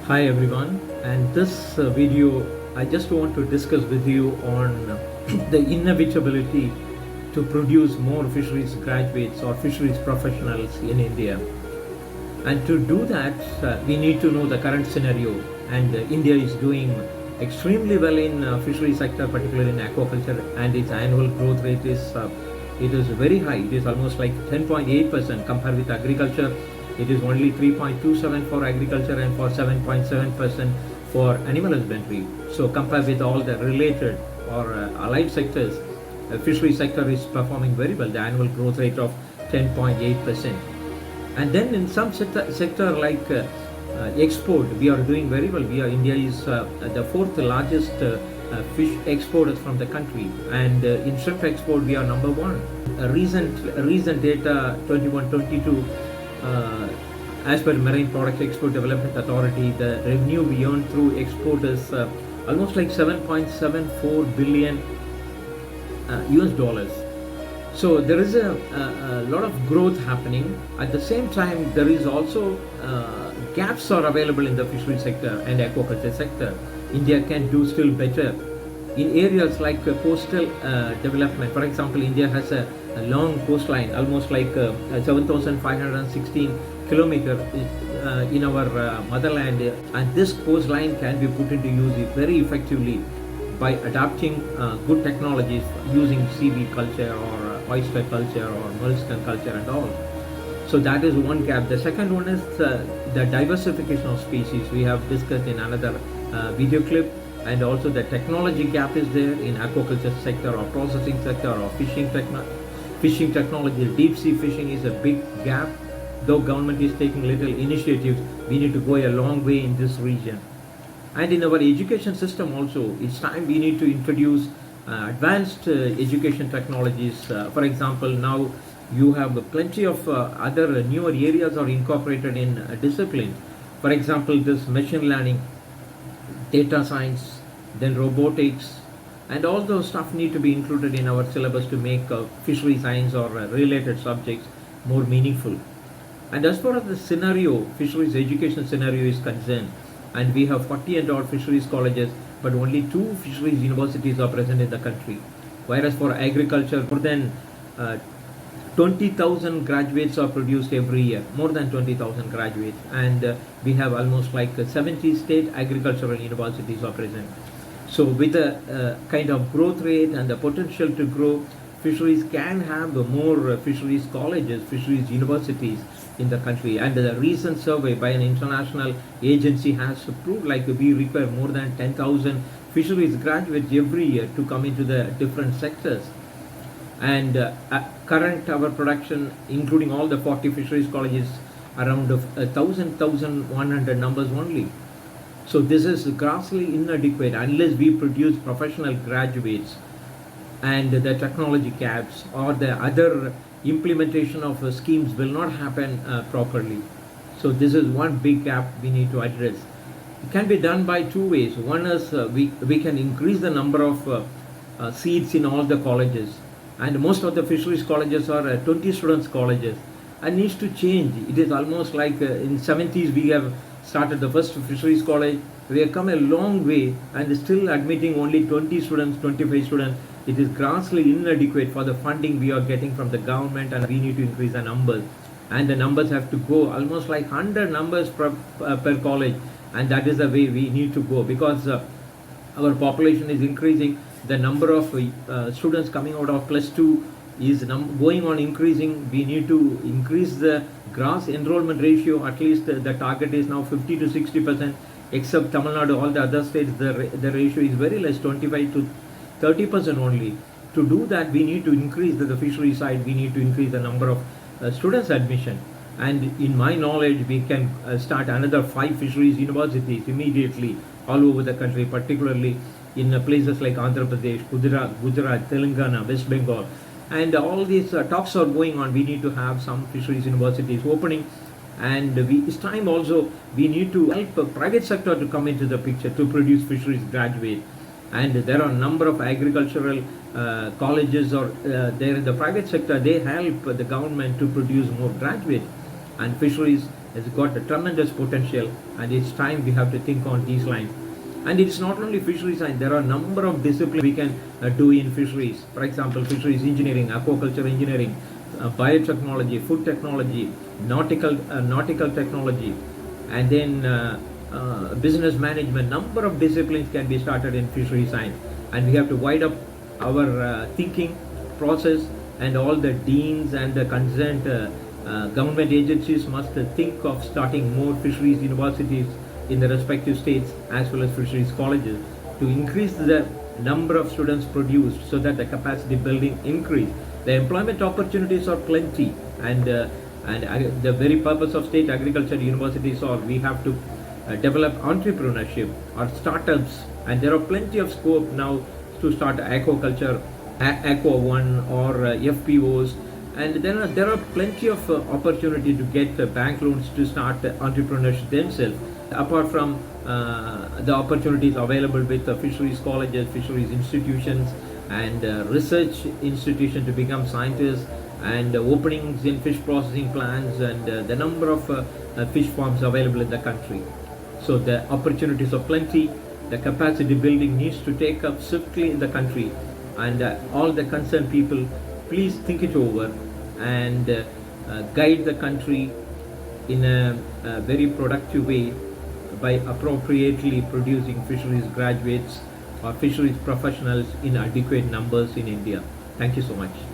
Hi everyone, and this video I just want to discuss with you on the inevitability to produce more fisheries graduates or fisheries professionals in India. And to do that, we need to know the current scenario. And India is doing extremely well in fishery sector, particularly in aquaculture, and its annual growth rate is it is very high. It is almost like 10.8% compared with agriculture. It is only 3.27 for agriculture and for 7.7% for animal husbandry. So compared with all the related or allied sectors, the fishery sector is performing very well. The annual growth rate of 10.8%. And then in some sector like export, we are doing very well. India is the fourth largest fish exporters from the country, and in shrimp export we are number one. Recent data 21-22, as per Marine Product Export Development Authority, the revenue we earn through export is almost like 7.74 billion US dollars. So there is a lot of growth happening. At the same time, there is also gaps are available in the fishery sector and aquaculture sector. India can do still better in areas like coastal development. For example, India has a long coastline, almost like 7,516 kilometers in our motherland, and this coastline can be put into use very effectively by adapting good technologies using seaweed culture or oyster culture or molluscan culture and all. So that is one gap. The second one is the diversification of species. We have discussed in another video clip, and also the technology gap is there in aquaculture sector or processing sector or fishing technology. Deep sea fishing is a big gap. Though government is taking little initiatives, we need to go a long way in this region. And in our education system also, it's time we need to introduce advanced education technologies. For example, now you have plenty of other newer areas are incorporated in discipline. For example, this machine learning, data science, then robotics, and all those stuff need to be included in our syllabus to make fishery science or related subjects more meaningful. And as far as the scenario, fisheries education scenario is concerned, and we have 40 and odd fisheries colleges, but only 2 fisheries universities are present in the country. Whereas for agriculture, more than 20,000 graduates are produced every year, more than 20,000 graduates, and we have almost like 70 state agricultural universities are present. So with the kind of growth rate and the potential to grow, fisheries can have more fisheries colleges, fisheries universities in the country. And the recent survey by an international agency has proved like we require more than 10,000 fisheries graduates every year to come into the different sectors. And current our production, including all the 40 fisheries colleges, around 1,100 numbers only. So this is grossly inadequate unless we produce professional graduates, and the technology gaps or the other implementation of schemes will not happen properly. So this is one big gap we need to address. It can be done by 2 ways. One is we can increase the number of seats in all the colleges, and most of the fisheries colleges are 20 students colleges, and needs to change. It is almost like in 70s we have started the first fisheries college. We have come a long way and still admitting only 20 students, 25 students. It is grossly inadequate for the funding we are getting from the government, and we need to increase the numbers. And the numbers have to go almost like 100 numbers per college, and that is the way we need to go, because our population is increasing. The number of students coming out of +2 is going on increasing. We need to increase the gross enrollment ratio. At least the target is now 50 to 60%. Except Tamil Nadu, all the other states, the ratio is very less, 25 to 30% only. To do that, we need to increase the fishery side. We need to increase the number of students admission. And in my knowledge, we can start another 5 fisheries universities immediately all over the country, particularly in places like Andhra Pradesh, Gujarat, Telangana, West Bengal. And all these talks are going on. We need to have some fisheries universities opening. And it's time also we need to help the private sector to come into the picture to produce fisheries graduates. And there are a number of agricultural colleges or there in the private sector. They help the government to produce more graduates, and fisheries has got a tremendous potential, and it's time we have to think on these lines. And it's not only fisheries science, there are a number of disciplines we can do in fisheries. For example, fisheries engineering, aquaculture engineering, biotechnology, food technology, nautical technology, and then business management. Number of disciplines can be started in fisheries science, and we have to widen up our thinking process, and all the deans and the concerned government agencies must think of starting more fisheries universities in the respective states as well as fisheries colleges to increase the number of students produced so that the capacity building increase. The employment opportunities are plenty, and the very purpose of state agriculture universities are we have to develop entrepreneurship or startups, and there are plenty of scope now to start aquaculture, Aqua One or FPOs, and then there are plenty of opportunity to get bank loans to start entrepreneurship themselves, apart from the opportunities available with fisheries colleges, fisheries institutions, and research institutions to become scientists, and openings in fish processing plants, and the number of fish farms available in the country. So the opportunities are plenty. The capacity building needs to take up swiftly in the country, and all the concerned people, please think it over and guide the country in a very productive way by appropriately producing fisheries graduates or fisheries professionals in adequate numbers in India. Thank you so much.